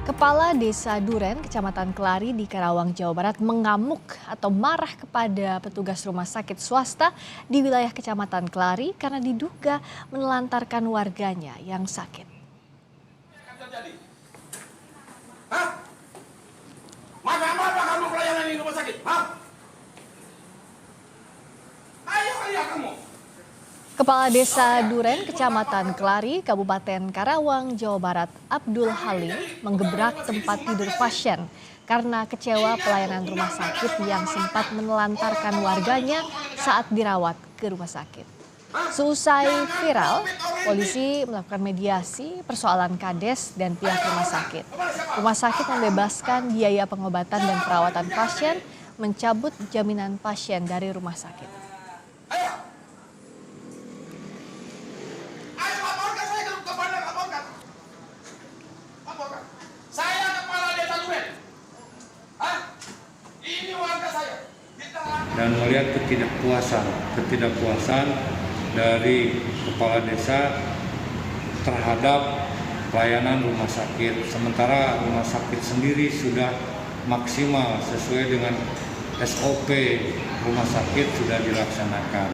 Kepala Desa Duren, Kecamatan Kelari di Karawang, Jawa Barat mengamuk atau marah kepada petugas rumah sakit swasta di wilayah Kecamatan Kelari karena diduga menelantarkan warganya yang sakit. Hah? Apa kamu pelayanan di rumah sakit? Hah? Ayo kamu. Kepala Desa Duren, Kecamatan Kelari, Kabupaten Karawang, Jawa Barat, Abdul Halim menggebrak tempat tidur pasien karena kecewa pelayanan rumah sakit yang sempat menelantarkan warganya saat dirawat ke rumah sakit. Seusai viral, polisi melakukan mediasi persoalan kades dan pihak rumah sakit. Rumah sakit membebaskan biaya pengobatan dan perawatan pasien, mencabut jaminan pasien dari rumah sakit. Dan melihat ketidakpuasan dari kepala desa terhadap pelayanan rumah sakit. Sementara rumah sakit sendiri sudah maksimal sesuai dengan SOP rumah sakit sudah dilaksanakan.